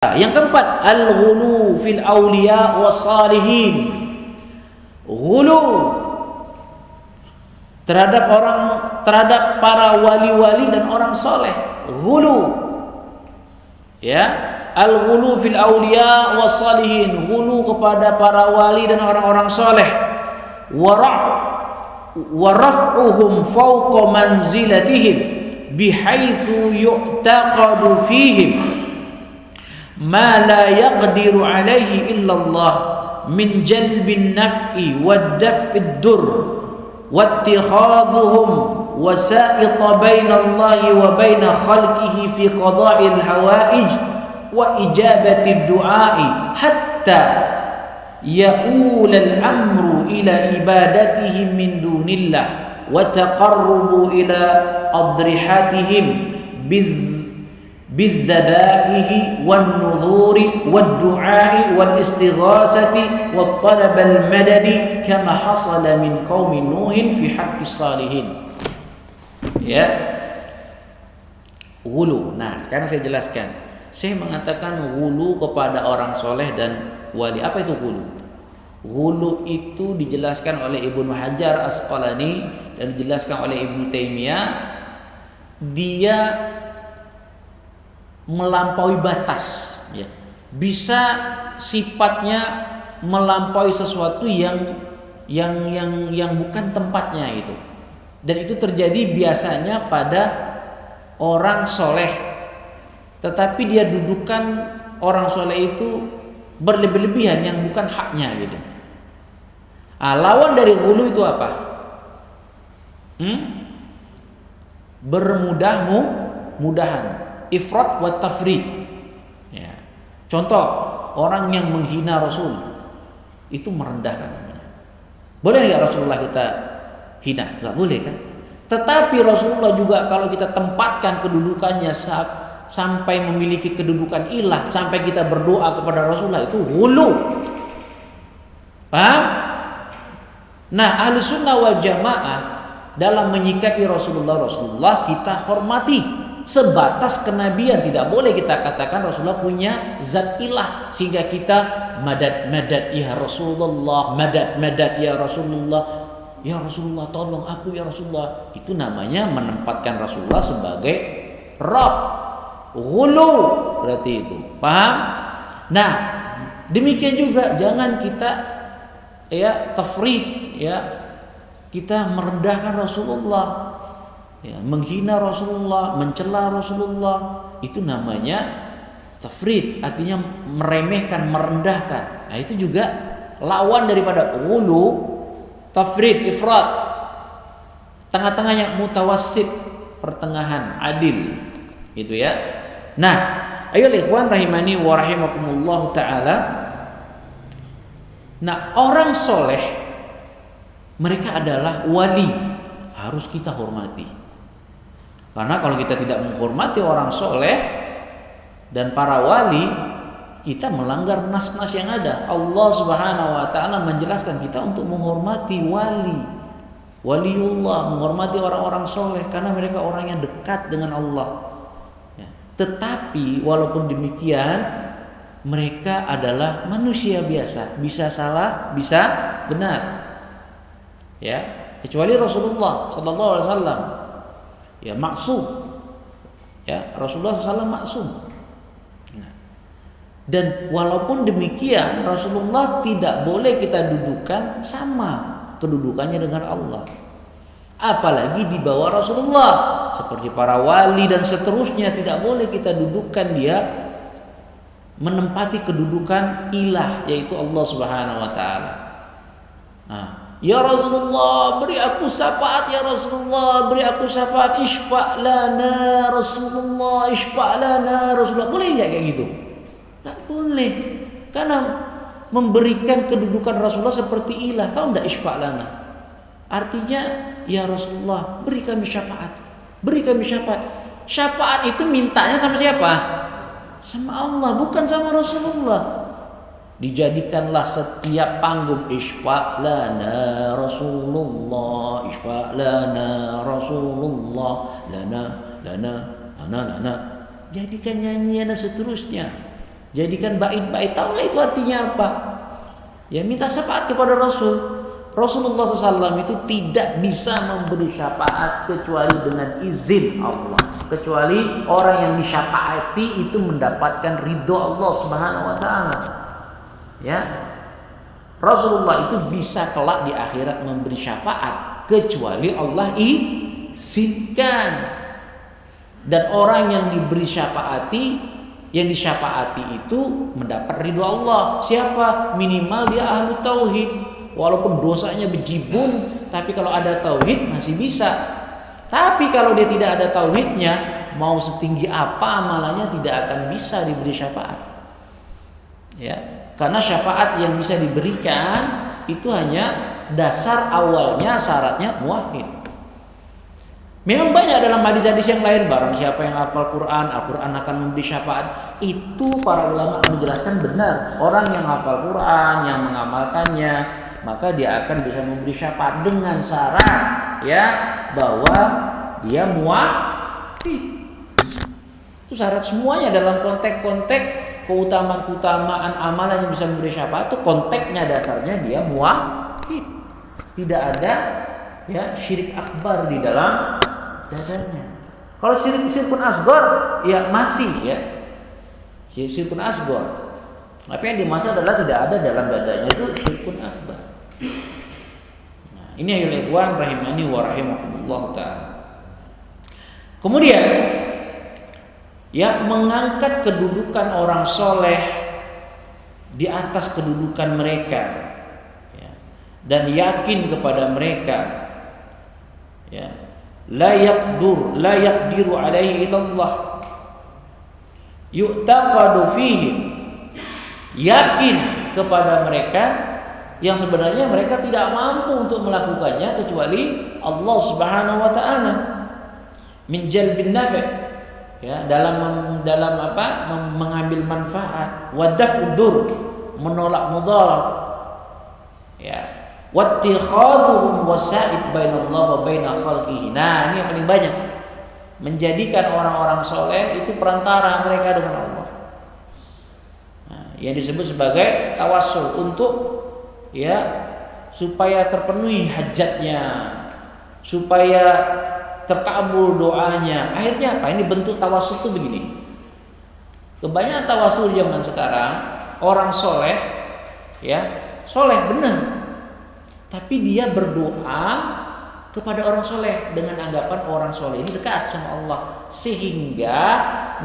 Yang keempat, al-ghulu fil awliya was-salihin. Ghulu terhadap para wali-wali dan orang soleh. Ghulu, ya, al-ghulu fil awliya was-salihin. Ghulu kepada para wali dan orang-orang soleh. Wa raf'uhum fawqa manzilatihim bihaitsu yu'taqadu fihim ma la yaqdiru alaihi illallah min jalbin naf'i wad daf'id dur wattikhadhuhum wasa'ita bainallahi wa baina khalqihi fi qada'il hawaij wa ijabati du'a'i hatta ya'ul al-amru ila ibadatihim min dunillah wa taqarrubu ila adrihatihim بالذبائح والنذور والدعاء والاستغاثة والطلب المدد كما حصل من قوم نوح في حق الصالحين. Ya, ghulu. Nah, sekarang saya jelaskan. Saya mengatakan ghulu kepada orang soleh dan wali. Apa itu ghulu? Ghulu itu dijelaskan oleh Ibnu Hajar Asqalani dan dijelaskan oleh Ibnu Taimiyah. Dia melampaui batas, ya. Bisa sifatnya melampaui sesuatu yang bukan tempatnya gitu. Dan itu terjadi biasanya pada orang soleh, tetapi dia dudukan orang soleh itu berlebih-lebihan yang bukan haknya gitu. Lawan dari ghulu itu apa? Mudahan. Ifrat wa tafrid. Ya. Contoh, orang yang menghina Rasul itu merendahkan. Boleh nggak Rasulullah kita hina? Nggak boleh kan? Tetapi Rasulullah juga kalau kita tempatkan kedudukannya sampai memiliki kedudukan ilah, sampai kita berdoa kepada Rasulullah, itu ghulu. Paham? Nah, Ahlus Sunnah wal Jamaah dalam menyikapi Rasulullah kita hormati. Sebatas kenabian, tidak boleh kita katakan Rasulullah punya zat ilah sehingga kita madad ya Rasulullah, madad ya Rasulullah, ya Rasulullah tolong aku ya Rasulullah. Itu namanya menempatkan Rasulullah sebagai Rabb. Ghulu berarti itu. Paham? Nah, demikian juga jangan kita ya tafrid, ya, kita merendahkan Rasulullah, ya, menghina Rasulullah, mencela Rasulullah, itu namanya tafrid, artinya meremehkan, merendahkan. Nah, itu juga lawan daripada ghulu, tafrid, ifrat. Tengah-tengahnya mutawassit, pertengahan, adil. Gitu ya. Nah, ayo ikhwan rahimani wa rahimakumullah taala. Nah, orang soleh mereka adalah wali, harus kita hormati. Karena kalau kita tidak menghormati orang soleh dan para wali, kita melanggar nas-nas yang ada. Allah Subhanahu wa ta'ala menjelaskan kita untuk menghormati waliullah, menghormati orang-orang soleh karena mereka orang yang dekat dengan Allah, ya. Tetapi walaupun demikian, mereka adalah manusia biasa, bisa salah, bisa benar, ya. Kecuali Rasulullah sallallahu alaihi wasallam, ya, maksum, ya, Rasulullah SAW maksum. Nah, dan walaupun demikian Rasulullah tidak boleh kita dudukan sama kedudukannya dengan Allah, apalagi di bawah Rasulullah seperti para wali dan seterusnya. Tidak boleh kita dudukan dia menempati kedudukan ilah, yaitu Allah Subhanahu wa ta'ala. Nah, ya Rasulullah beri aku syafaat, ya Rasulullah beri aku syafaat, isfa' lana Rasulullah, isfa' lana Rasulullah. Boleh enggak kayak gitu? Enggak boleh. Karena memberikan kedudukan Rasulullah seperti ilah. Tahu enggak isfa' lana? Artinya, ya Rasulullah beri kami syafaat. Beri kami syafaat. Syafaat itu mintanya sama siapa? Sama Allah, bukan sama Rasulullah. Dijadikanlah setiap panggung isfa' lana Rasulullah, isfa' lana Rasulullah, lana. Jadikan nyanyian dan seterusnya. Jadikan bait-bait. Tahu nggak itu artinya apa? Ya minta syafaat kepada Rasul. Rasulullah SAW itu tidak bisa memberi syafaat kecuali dengan izin Allah. Kecuali orang yang disyafaati itu mendapatkan ridho Allah Subhanahu wa taala. Ya. Rasulullah itu bisa kelak di akhirat memberi syafaat kecuali Allah izinkan. Dan orang yang diberi syafaati, yang disyafaati itu mendapat ridho Allah. Siapa? Minimal dia ahlu tauhid. Walaupun dosanya bejibun, tapi kalau ada tauhid masih bisa. Tapi kalau dia tidak ada tauhidnya, mau setinggi apa amalannya tidak akan bisa diberi syafaat. Ya, karena syafaat yang bisa diberikan itu hanya dasar awalnya, syaratnya muwahhid. Memang banyak dalam hadis-hadis yang lain, barang siapa yang hafal Quran, Al-Quran akan memberi syafaat. Itu para ulama menjelaskan benar. Orang yang hafal Quran, yang mengamalkannya, maka dia akan bisa memberi syafaat dengan syarat ya bahwa dia muwahhid. Itu syarat semuanya dalam konteks-konteks keutamaan amalan yang bisa memberi syafaat itu konteksnya dasarnya dia muwahhid. Tidak ada ya syirik akbar di dalam dadanya. Kalau syirkun asghar ya masih ya. Syirkun asghar. Tapi yang dimaksud adalah tidak ada dalam dadanya itu syirkun akbar. Nah, ini ayolah ikhwan rahimani wa rahimakumullah taala. Kemudian ya mengangkat kedudukan orang soleh di atas kedudukan mereka ya, dan yakin kepada mereka ya la yaqdiru alaihi illallah yu'taqadu fihi, yakin kepada mereka yang sebenarnya mereka tidak mampu untuk melakukannya kecuali Allah Subhanahu wa taala min jalbin nafi' ya dalam mengambil manfaat, wa daf'udur menolak mudarat ya, wattikhadhuhum wasa'id bainallah wa baina khalqihi. Nah, ini yang paling banyak, menjadikan orang-orang soleh itu perantara mereka dengan Allah. Nah, yang disebut sebagai tawassul untuk ya supaya terpenuhi hajatnya, supaya terkabul doanya. Akhirnya apa? Ini bentuk tawassul itu begini. Kebanyakan tawassul zaman sekarang orang soleh ya soleh benar, tapi dia berdoa kepada orang soleh dengan anggapan orang soleh ini dekat sama Allah, sehingga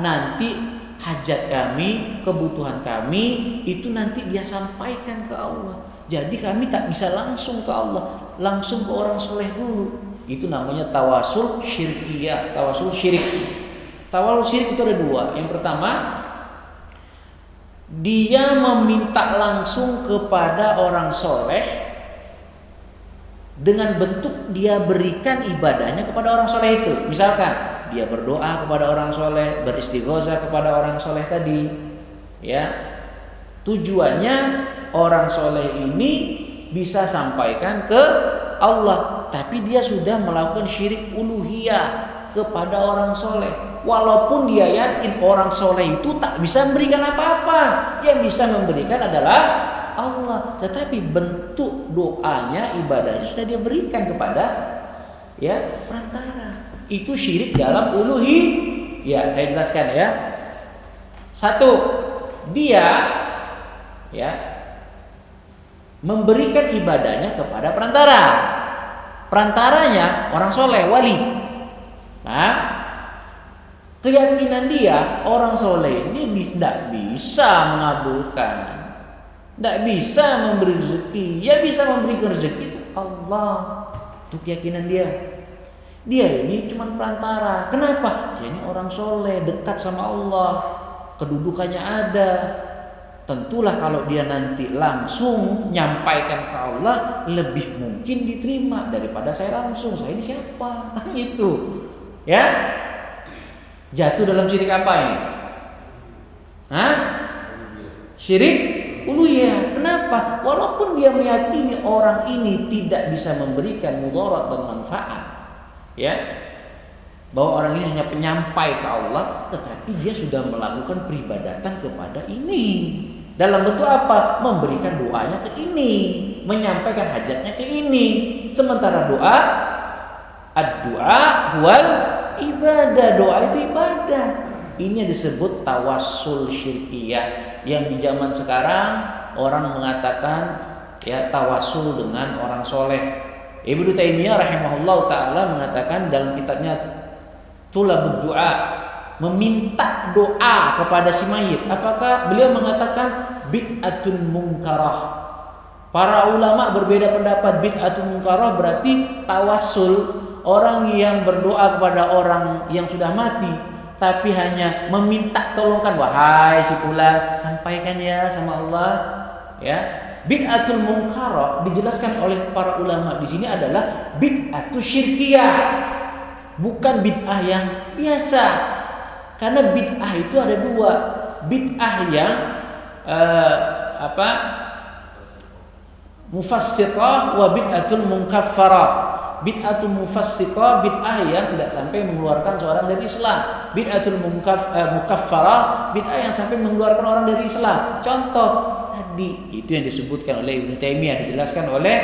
nanti hajat kami, kebutuhan kami itu nanti dia sampaikan ke Allah. Jadi kami tak bisa langsung ke Allah, langsung ke orang soleh dulu. Itu namanya tawasul syirkiyah, tawasul syirik. Tawasul syirik itu ada dua. Yang pertama, dia meminta langsung kepada orang soleh dengan bentuk dia berikan ibadahnya kepada orang soleh itu. Misalkan dia berdoa kepada orang soleh, beristighosah kepada orang soleh tadi, ya. Tujuannya orang soleh ini bisa sampaikan ke Allah, tapi dia sudah melakukan syirik uluhiyah kepada orang soleh. Walaupun dia yakin orang soleh itu tak bisa memberikan apa-apa, yang bisa memberikan adalah Allah, tetapi bentuk doanya, ibadahnya sudah dia berikan kepada ya perantara. Itu syirik dalam uluhiyah. Ya, saya jelaskan ya. Satu, dia ya memberikan ibadahnya kepada perantara. Perantaranya orang soleh, wali. Nah, keyakinan dia orang soleh ini tidak bisa mengabulkan, tidak bisa memberi rezeki. Yang bisa memberikan rezeki itu Allah. Itu keyakinan dia. Dia ini cuma perantara. Kenapa? Dia ini orang soleh, dekat sama Allah, kedudukannya ada. Tentulah kalau dia nanti langsung nyampaikan ke Allah, lebih mungkin diterima daripada saya langsung. Saya ini siapa? Gitu. Ya. Jatuh dalam syirik apa ini? Hah? Syirik uluhiyah. Kenapa? Walaupun dia meyakini orang ini tidak bisa memberikan mudarat dan manfaat, ya, bahwa orang ini hanya penyampai ke Allah, tetapi dia sudah melakukan peribadatan kepada ini. Dalam bentuk apa? Memberikan doanya ke ini, menyampaikan hajatnya ke ini. Sementara doa, ad-du'a wal ibadah, doa itu ibadah. Ini yang disebut tawassul syirkiyah, yang di zaman sekarang orang mengatakan ya tawassul dengan orang soleh. Ibnu Taimiyah rahimahullah taala mengatakan dalam kitabnya Tulabud Du'a, meminta doa kepada si mayit. Apakah beliau mengatakan bid'atun munkarah? Para ulama berbeda pendapat. Bid'atun munkarah berarti tawassul, orang yang berdoa kepada orang yang sudah mati tapi hanya meminta tolongkan, wahai si fulan sampaikan ya sama Allah ya. Bid'atul munkarah dijelaskan oleh para ulama di sini adalah bid'atu syirkiyah, bukan bid'ah yang biasa. Karena bid'ah itu ada dua, bid'ah yang mufassiqah wa bid'atul munkaffarah. Bid'atul mufassiqah, bid'ah yang tidak sampai mengeluarkan seorang dari Islam. Bid'atul mukaffarah, bid'ah yang sampai mengeluarkan orang dari Islam. Contoh tadi itu yang disebutkan oleh Ibnu Taimiyah, dijelaskan oleh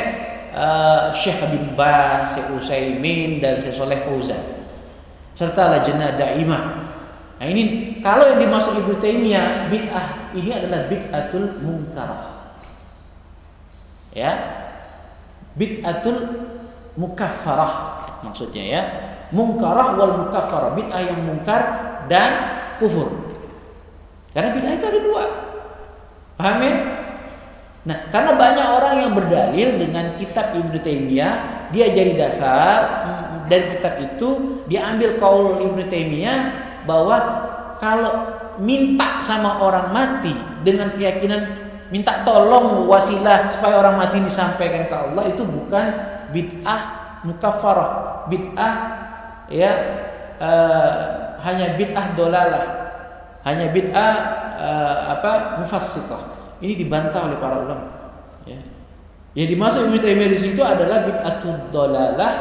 Syekh bin Baz, Syekh Utsaimin dan Syekh Shalih Fauzan serta Lajnah Daimah. Nah ini kalau yang dimaksud Ibnu Taimiyah bid'ah ini adalah bid'atul munkarah. Ya. Bid'atul mukaffarah maksudnya ya. Munkarah wal mukaffarah, bid'ah yang mungkar dan kufur. Karena bid'ah itu ada dua. Paham ya? Nah, karena banyak orang yang berdalil dengan kitab Ibnu Taimiyah, dia jadi dasar dari kitab itu diambil kaul Ibnu Taimiyah bahwa kalau minta sama orang mati dengan keyakinan minta tolong wasilah supaya orang mati disampaikan ke Allah, itu bukan bid'ah mukaffarah, bid'ah ya hanya bid'ah dolalah, hanya bid'ah mufassiqah. Ini dibantah oleh para ulama. Ya. Yang dimaksud Ibnu Taimiyah di situ adalah bid'atud dolalah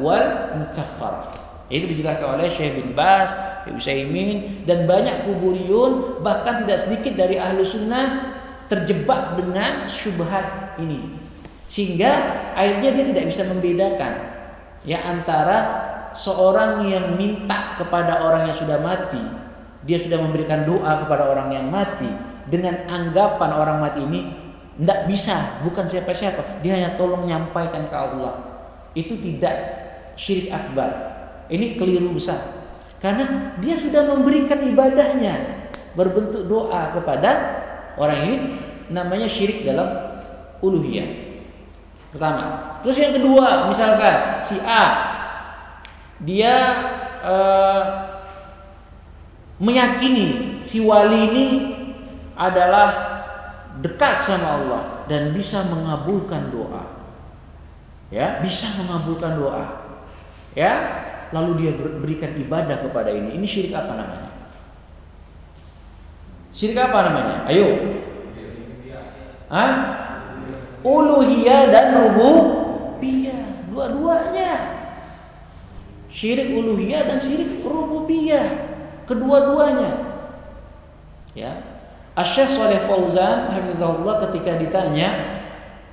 wal mukaffarah. Itu dijelaskan oleh Syekh bin Baz, Ibnu Utsaimin dan banyak kuburiyun, bahkan tidak sedikit dari ahlu sunnah terjebak dengan syubhat ini, sehingga akhirnya dia tidak bisa membedakan ya antara seorang yang minta kepada orang yang sudah mati, dia sudah memberikan doa kepada orang yang mati dengan anggapan orang mati ini tidak bisa, bukan siapa-siapa, dia hanya tolong menyampaikan ke Allah. Itu tidak syirik akbar, ini keliru besar, karena dia sudah memberikan ibadahnya berbentuk doa kepada orang ini, namanya syirik dalam uluhiyah. Pertama. Terus yang kedua, misalkan si A dia meyakini si wali ini adalah dekat sama Allah dan bisa mengabulkan doa. Ya, bisa mengabulkan doa. Ya, lalu dia berikan ibadah kepada ini. Ini syirik apa namanya? Syirik apa namanya? Ayo. Hah? Uluhiyah dan rububiyah, dua-duanya. Syirik uluhiyah dan syirik rububiyah, kedua-duanya. Ya. Asy-Syaikh Shalih Fauzan hafizahullah ketika ditanya,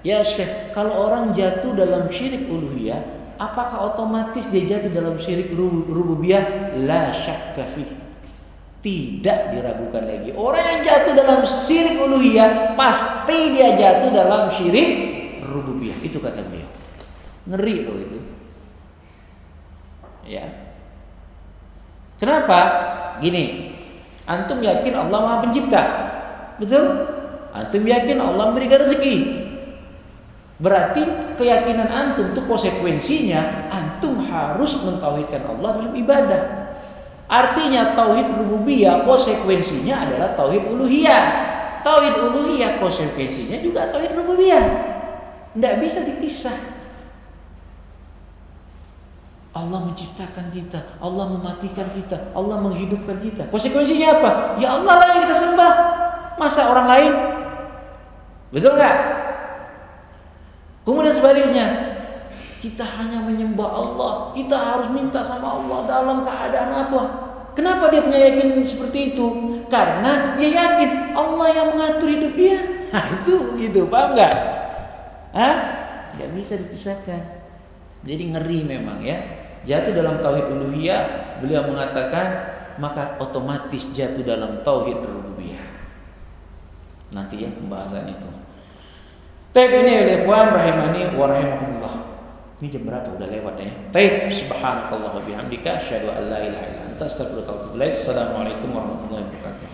"Ya Syekh, kalau orang jatuh dalam syirik uluhiyah, apakah otomatis dia jatuh dalam syirik rububiyah?" La syakka fih. Tidak diragukan lagi. Orang yang jatuh dalam syirik uluhiyah pasti dia jatuh dalam syirik rububiyah. Itu kata beliau. Ngeri loh itu. Ya. Kenapa? Gini. Antum yakin Allah Maha Pencipta? Betul? Antum yakin Allah memberikan rezeki? Berarti keyakinan antum itu konsekuensinya antum harus mentauhidkan Allah dalam ibadah. Artinya tauhid rububiyah konsekuensinya adalah tauhid uluhiyah. Tauhid uluhiyah konsekuensinya juga tauhid rububiyah. Tidak bisa dipisah. Allah menciptakan kita, Allah mematikan kita, Allah menghidupkan kita. Konsekuensinya apa? Ya Allah lah yang kita sembah. Masa orang lain? Betul nggak? Kemudian sebaliknya, Kita hanya menyembah Allah. Kita harus minta sama Allah dalam keadaan apa? Kenapa dia punya yakin seperti itu? Karena dia yakin Allah yang mengatur hidup dia. Nah itu gitu, paham nggak? Nggak bisa dipisahkan. Jadi ngeri memang ya. Jatuh dalam tauhid uluhiyah, beliau mengatakan maka otomatis jatuh dalam tauhid rububiyah. Nanti ya pembahasan itu. Taib ini ikhwan rahimani wa rahimakumullah. Ini jam berapa? Udah lewat ya. Taib, subhanakallah wa bihamdika asyhadu an la ilaha illa anta astaghfiruka wa atubu ilaik. Assalamualaikum warahmatullahi wabarakatuh.